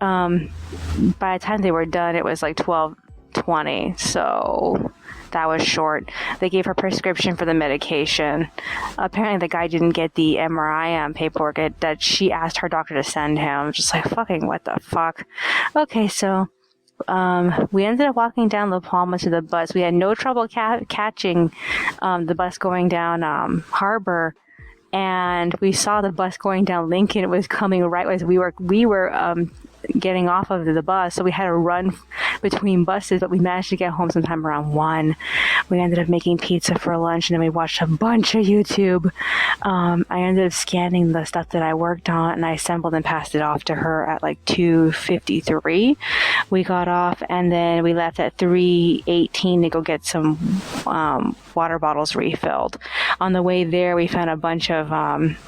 by the time they were done, it was like 12:20. So that was short. They gave her prescription for the medication. Apparently the guy didn't get the MRI paperwork that she asked her doctor to send him. Just like, fucking what the fuck. Okay, so we ended up walking down La Palma to the bus. We had no trouble catching the bus going down Harbor, and we saw the bus going down Lincoln. It was coming right as we were getting off of the bus, so we had to run between buses, but we managed to get home sometime around 1. We ended up making pizza for lunch, and then we watched a bunch of YouTube. I ended up scanning the stuff that I worked on, and I assembled and passed it off to her at like 2:53. We got off, and then we left at 3:18 to go get some water bottles refilled. On the way there, we found a bunch of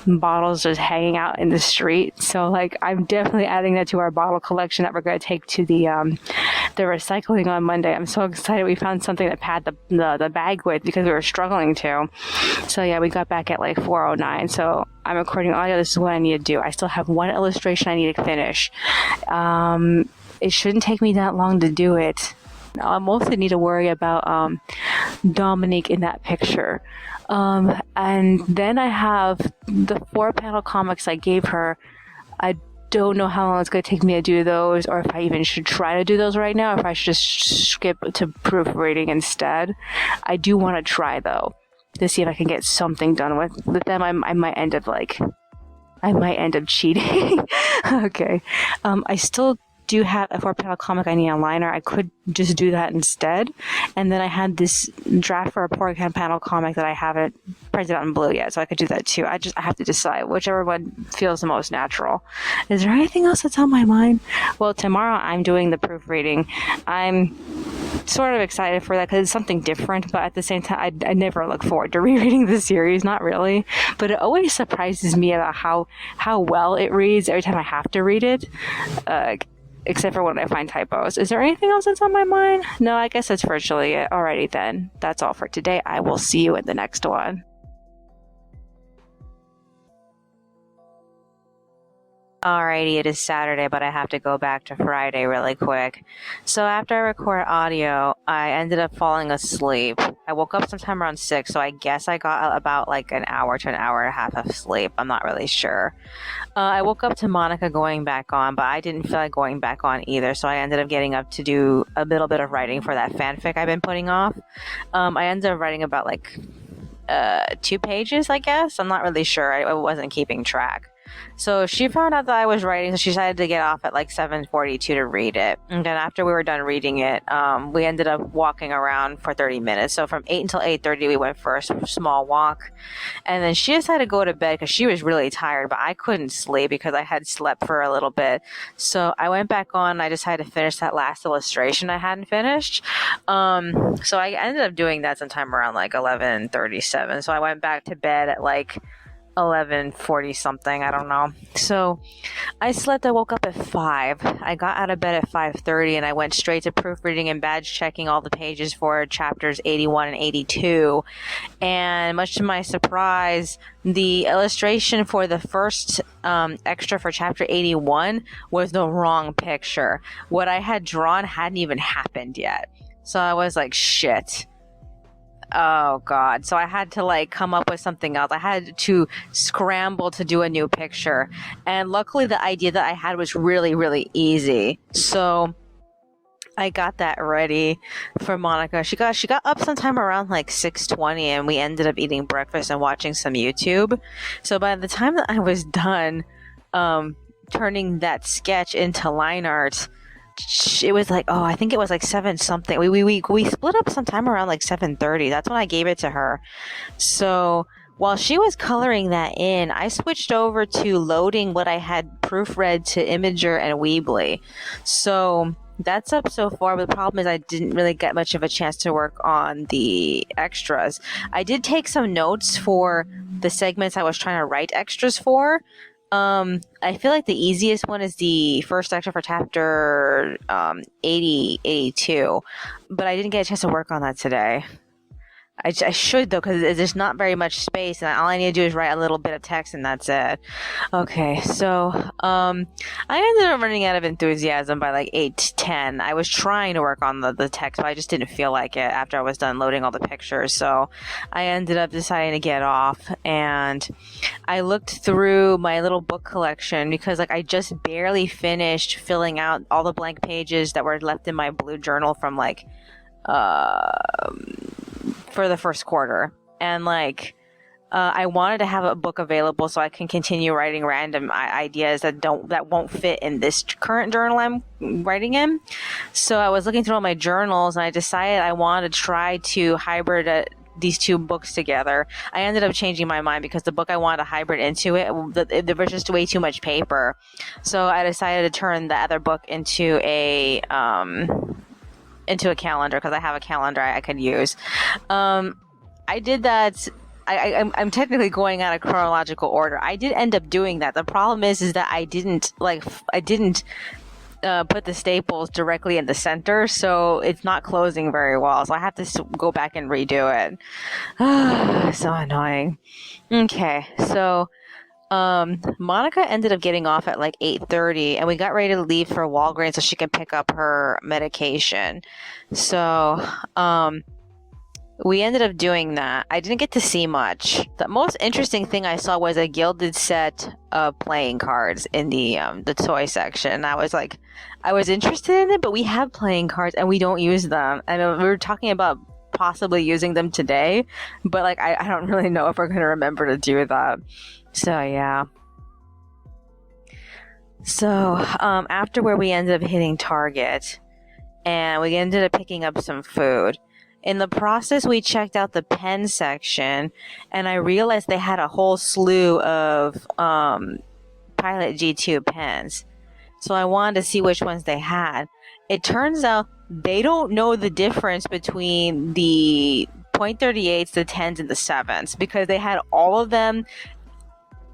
bottles just hanging out in the street, so like I'm definitely adding that to our bottle collection that we're going to take to the recycling on Monday. I'm so excited we found something that had the bag with, because we were struggling to. So yeah, we got back at like 4:09. So I'm recording audio. This is what I need to do. I still have one illustration I need to finish. It shouldn't take me that long to do it. I mostly need to worry about Dominique in that picture. And then I have the 4-panel comics I gave her. I don't know how long it's going to take me to do those, or if I even should try to do those right now, or if I should just skip to proofreading instead. I do want to try, though, to see if I can get something done with them. I might end up cheating. Okay. I still do have a 4-panel comic I need a liner. I could just do that instead. And then I had this draft for a 4-panel comic that I haven't printed out in blue yet, so I could do that too. I have to decide whichever one feels the most natural. Is there anything else that's on my mind? Well, tomorrow I'm doing the proofreading. I'm sort of excited for that because it's something different, but at the same time, I never look forward to rereading the series, not really. But it always surprises me about how well it reads every time I have to read it. Except for when I find typos. Is there anything else that's on my mind? No, I guess that's virtually it. Alrighty then. That's all for today. I will see you in the next one. Alrighty, it is Saturday, but I have to go back to Friday really quick. So after I record audio, I ended up falling asleep. I woke up sometime around 6, so I guess I got about like an hour to an hour and a half of sleep. I'm not really sure. I woke up to Monica going back on, but I didn't feel like going back on either, so I ended up getting up to do a little bit of writing for that fanfic I've been putting off. I ended up writing about like 2 pages, I guess. I'm not really sure. I wasn't keeping track. So she found out that I was writing, so she decided to get off at like 7:42 to read it. And then after we were done reading it, we ended up walking around for 30 minutes. So from 8 until 8:30, we went for a small walk. And then she decided to go to bed because she was really tired, but I couldn't sleep because I had slept for a little bit. So I went back on, and I decided to finish that last illustration I hadn't finished. So I ended up doing that sometime around like 11:37. So I went back to bed at like 11:40 something, I don't know. So I slept. I woke up at 5. I got out of bed at 5:30, and I went straight to proofreading and badge checking all the pages for chapters 81 and 82. And much to my surprise, the illustration for the first extra for chapter 81 was the wrong picture. What I had drawn hadn't even happened yet. So I was like, shit. Oh God. So I had to like come up with something else. I had to scramble to do a new picture. And luckily the idea that I had was really, really easy. So I got that ready for Monica. She got up sometime around like 6:20, and we ended up eating breakfast and watching some YouTube. So by the time that I was done turning that sketch into line art, it was like, I think it was like 7 something. We split up sometime around like 7:30. That's when I gave it to her. So while she was coloring that in, I switched over to loading what I had proofread to Imager and Weebly. So that's up so far, but the problem is I didn't really get much of a chance to work on the extras. I did take some notes for the segments I was trying to write extras for. I feel like the easiest one is the first extra for chapter 82, but I didn't get a chance to work on that today. I should though, because there's not very much space, and all I need to do is write a little bit of text, and that's it. Okay, so I ended up running out of enthusiasm by like 8:10. I was trying to work on the text, but I just didn't feel like it after I was done loading all the pictures. So I ended up deciding to get off, and I looked through my little book collection because like I just barely finished filling out all the blank pages that were left in my blue journal from like for the first quarter, and like I wanted to have a book available so I can continue writing random ideas that won't fit in this current journal I'm writing in. So I was looking through all my journals, and I decided I wanted to try to hybrid these two books together. I ended up changing my mind because the book I wanted to hybrid into there was just way too much paper. So I decided to turn the other book into a calendar, because I have a calendar I could use. I did that. I'm technically going out of chronological order. I did end up doing that. The problem is that I didn't put the staples directly in the center, so it's not closing very well. So I have to go back and redo it. So annoying. Okay, so Monica ended up getting off at like 8:30, and we got ready to leave for Walgreens so she can pick up her medication. So we ended up doing that. I didn't get to see much. The most interesting thing I saw was a gilded set of playing cards in the toy section. I was interested in it, but we have playing cards and we don't use them. And we were talking about possibly using them today, but like I don't really know if we're going to remember to do that. So yeah. So after where we ended up hitting Target, and we ended up picking up some food. In the process, we checked out the pen section, and I realized they had a whole slew of Pilot G2 pens. So I wanted to see which ones they had. It turns out they don't know the difference between the .38s, the 10s, and the 7s, because they had all of them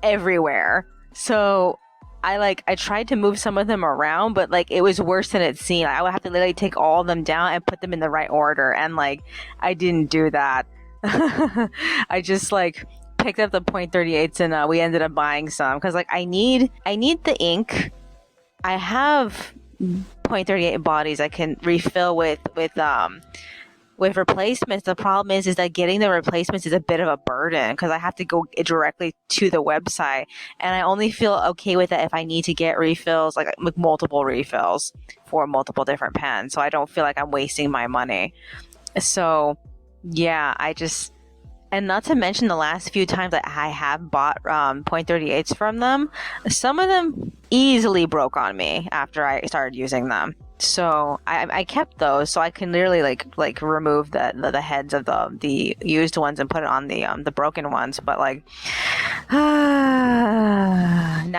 everywhere. So I tried to move some of them around, but like it was worse than it seemed. I would have to literally take all of them down and put them in the right order, and like I didn't do that. I just like picked up the .38s, and we ended up buying some because like I need the ink. I have .38 bodies I can refill with replacements. The problem is that getting the replacements is a bit of a burden because I have to go directly to the website, and I only feel okay with it if I need to get refills, like multiple refills for multiple different pens, so I don't feel like I'm wasting my money. So yeah, and not to mention the last few times that I have bought .38s from them, some of them easily broke on me after I started using them. So I kept those so I can literally like remove the heads of the used ones and put it on the broken ones. But like now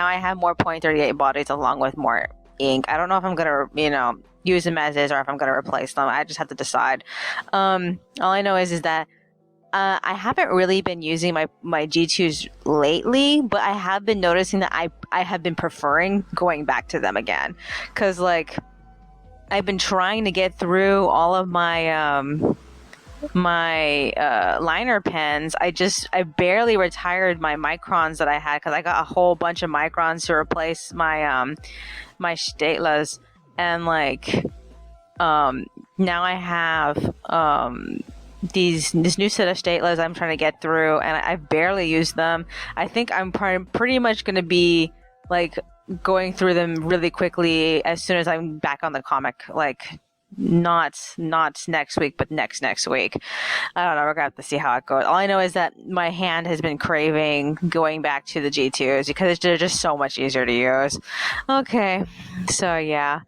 I have more .38 bodies along with more ink. I don't know if I'm gonna use them as is or if I'm gonna replace them. I just have to decide. All I know is that I haven't really been using my G2s lately, but I have been noticing that I have been preferring going back to them again, because like I've been trying to get through all of my liner pens. I barely retired my microns that I had because I got a whole bunch of microns to replace my my Statelas, and like now I have this new set of Statelas I'm trying to get through, and I've barely used them. I think I'm pretty much going to be like going through them really quickly as soon as I'm back on the comic, like not next week, but next week. I don't know, we're gonna have to see how it goes. All I know is that my hand has been craving going back to the G2s because they're just so much easier to use. Okay, so yeah.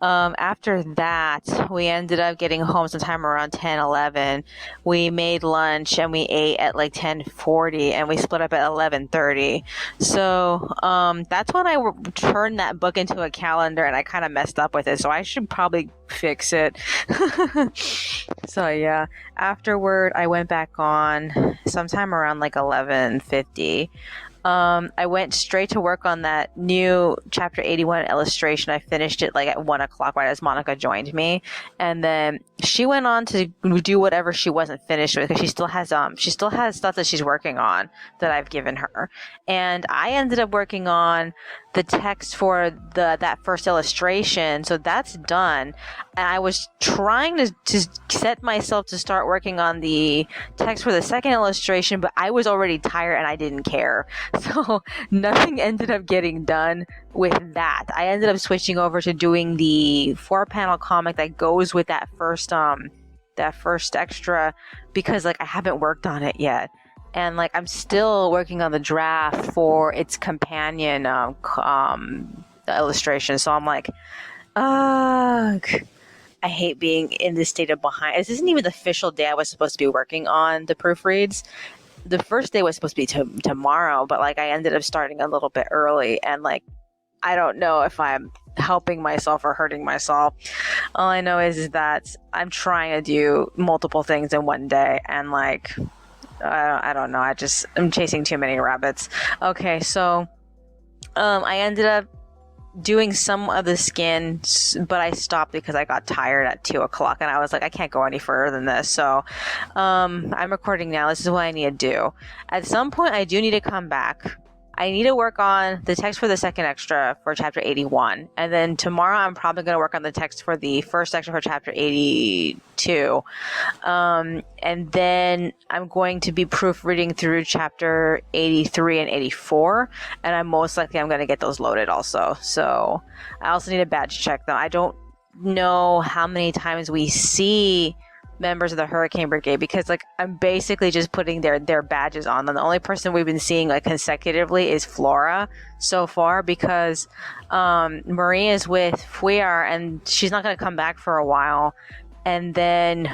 After that, we ended up getting home sometime around 10-11. We made lunch and we ate at like 10:40, and we split up at 11:30. So that's when I turned that book into a calendar, and I kind of messed up with it. So I should probably fix it. So yeah, afterward, I went back on sometime around like 11:50. I went straight to work on that new chapter 81 illustration. I finished it like at 1 o'clock, right as Monica joined me. And then she went on to do whatever she wasn't finished with, because she still has stuff that she's working on that I've given her. And I ended up working on the text for that first illustration, so that's done. And I was trying to set myself to start working on the text for the second illustration, but I was already tired and I didn't care, so nothing ended up getting done with that. I ended up switching over to doing the 4-panel comic that goes with that first extra, because like I haven't worked on it yet. And like I'm still working on the draft for its companion illustration. So I'm like, ugh. I hate being in this state of behind. This isn't even the official day I was supposed to be working on the proofreads. The first day was supposed to be tomorrow, but like I ended up starting a little bit early, and like I don't know if I'm helping myself or hurting myself. All I know is that I'm trying to do multiple things in one day, and like I don't know. I'm chasing too many rabbits. Okay, so I ended up doing some of the skin, but I stopped because I got tired at 2 o'clock, and I was like, I can't go any further than this. So I'm recording now. This is what I need to do. At some point, I do need to come back. I need to work on the text for the second extra for chapter 81. And then tomorrow I'm probably going to work on the text for the first extra for chapter 82. And then I'm going to be proofreading through chapter 83 and 84. And I'm going to get those loaded also. So I also need a badge check though. I don't know how many times we see members of the Hurricane Brigade, because like I'm basically just putting their badges on them. The only person we've been seeing like consecutively is Flora so far, because Marie is with Fuir and she's not going to come back for a while. And then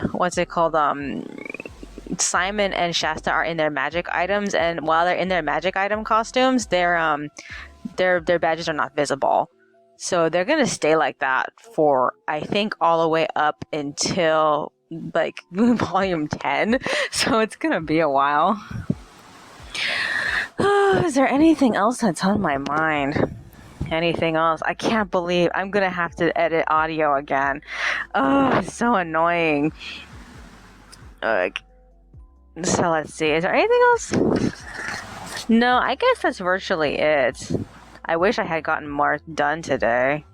Simon and Shasta are in their magic items, and while they're in their magic item costumes, their badges are not visible. So they're going to stay like that for, I think, all the way up until like volume 10. So it's going to be a while. Is there anything else that's on my mind? Anything else? I can't believe I'm going to have to edit audio again. Oh, it's so annoying. So let's see. Is there anything else? No, I guess that's virtually it. I wish I had gotten more done today.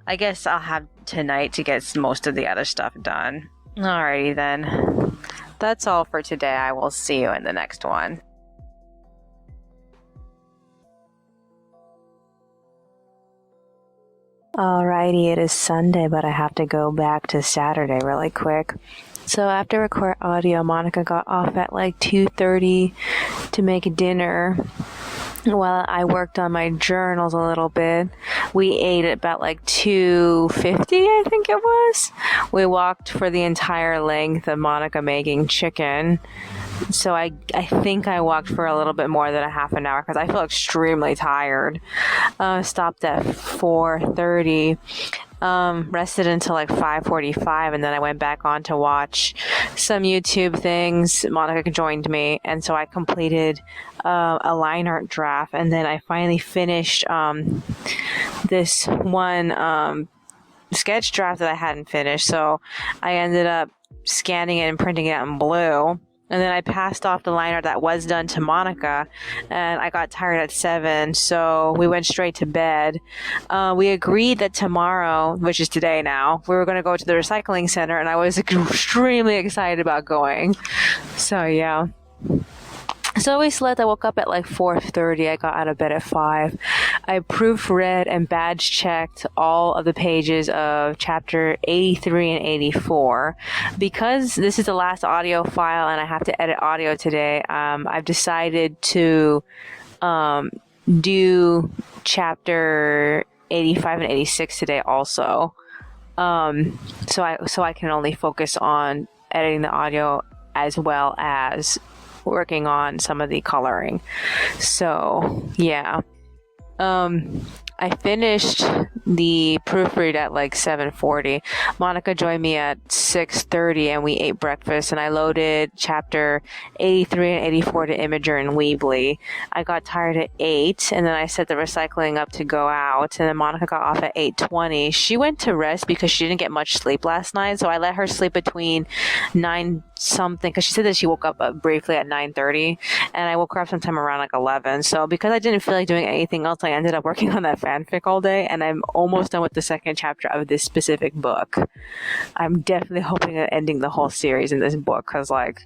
I guess I'll have tonight to get most of the other stuff done. Alrighty then. That's all for today. I will see you in the next one. Alrighty, it is Sunday, but I have to go back to Saturday really quick. So after record audio, Monica got off at like 2:30 to make dinner. While I worked on my journals a little bit. We ate at about like 2:50, I think it was. We walked for the entire length of Monica making chicken. So I think I walked for a little bit more than a half an hour because I feel extremely tired. Stopped at 4:30. Rested until like 5:45, and then I went back on to watch some YouTube things. Monica joined me, and so I completed a line art draft, and then I finally finished this one sketch draft that I hadn't finished. So I ended up scanning it and printing it out in blue. And then I passed off the line art that was done to Monica, and I got tired at 7, so we went straight to bed. We agreed that tomorrow, which is today now, we were going to go to the recycling center, and I was extremely excited about going. So, yeah. So we slept. I woke up at like 4:30. I got out of bed at 5. I proofread and badge checked all of the pages of chapter 83 and 84. Because this is the last audio file and I have to edit audio today, I've decided to do chapter 85 and 86 today also. So I can only focus on editing the audio as well as working on some of the coloring. So yeah, I finished the proofread at like 7:40. Monica joined me at 6:30 and we ate breakfast, and I loaded chapter 83 and 84 to Imager and Weebly. I got tired at 8, and then I set the recycling up to go out, and then Monica got off at 8:20. She went to rest because she didn't get much sleep last night, so I let her sleep between 9 something, because she said that she woke up briefly at 9:30, and I woke her up sometime around like 11. So because I didn't feel like doing anything else, I ended up working on that fanfic all day, and I'm almost done with the second chapter of this specific book. I'm definitely hoping at ending the whole series in this book, because like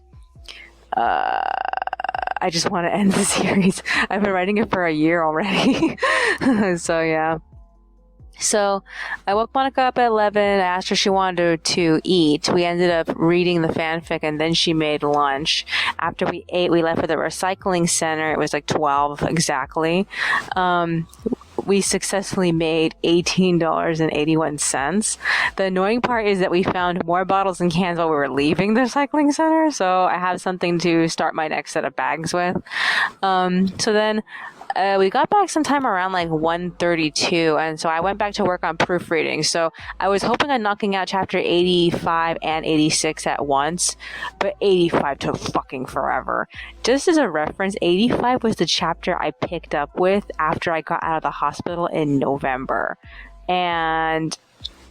I just want to end the series. I've been writing it for a year already. So yeah. So I woke Monica up at 11. I asked her if she wanted to eat. We ended up reading the fanfic, and then she made lunch. After we ate, we left for the recycling center. It was like 12 exactly. We successfully made $18.81. The annoying part is that we found more bottles and cans while we were leaving the recycling center, so I have something to start my next set of bags with. So then we got back sometime around like 1:32, and so I went back to work on proofreading. So I was hoping on knocking out chapter 85 and 86 at once, but 85 took fucking forever. Just as a reference, 85 was the chapter I picked up with after I got out of the hospital in November. And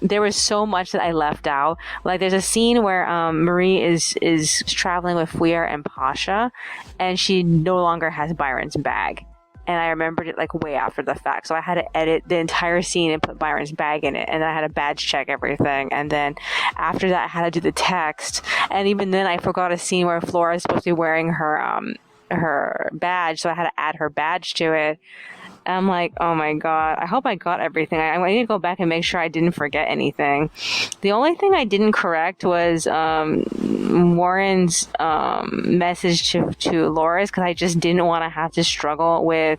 there was so much that I left out. Like there's a scene where Marie is traveling with Fuir and Pasha, and she no longer has Byron's bag. And I remembered it like way after the fact. So I had to edit the entire scene and put Byron's bag in it. And then I had to badge check everything. And then after that, I had to do the text. And even then, I forgot a scene where Flora is supposed to be wearing her badge. So I had to add her badge to it. And I'm like, oh my God, I hope I got everything. I need to go back and make sure I didn't forget anything. The only thing I didn't correct was Warren's message to Loris, because I just didn't want to have to struggle with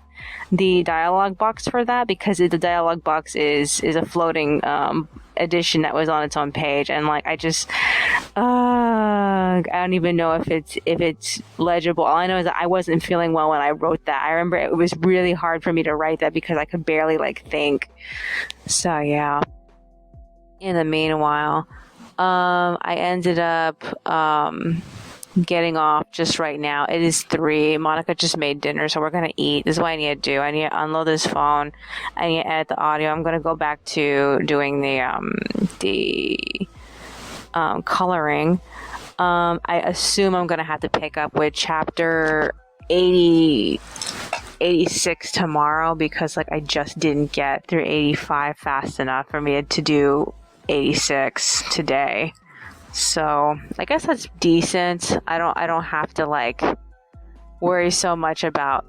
the dialogue box for that, because the dialogue box is a floating edition that was on its own page, and like I don't even know if it's legible. All I know is that I wasn't feeling well when I wrote that. I remember it was really hard for me to write that because I could barely like think. So yeah. In the meanwhile, I ended up getting off just right now. It is 3. Monica just made dinner, so we're gonna eat. This is what I need to do. I need to unload this phone. I need to edit the audio. I'm gonna go back to doing the coloring. I assume I'm gonna have to pick up with chapter 86 tomorrow, because like I just didn't get through 85 fast enough for me to do 86 today. So I guess that's decent. I don't have to like worry so much about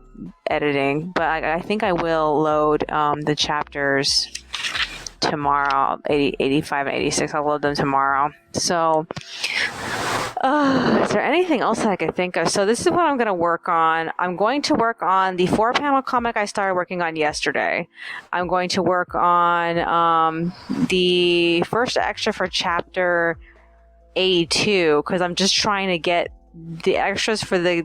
editing, but I think I will load the chapters tomorrow. 85 and 86, I'll load them tomorrow. So is there anything else that I could think of? So this is what I'm going to work on. I'm going to work on the 4-panel comic I started working on yesterday. I'm going to work on the first extra for chapter 82, because I'm just trying to get the extras for the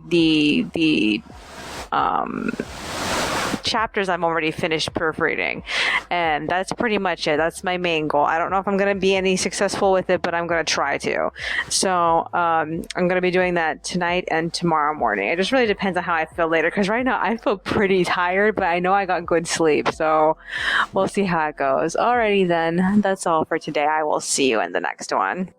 chapters I'm already finished proofreading, and that's pretty much it. That's my main goal. I don't know if I'm going to be any successful with it, but I'm going to try to. So I'm going to be doing that tonight and tomorrow morning. It just really depends on how I feel later, because right now I feel pretty tired, but I know I got good sleep, so we'll see how it goes. Alrighty then, that's all for today. I will see you in the next one.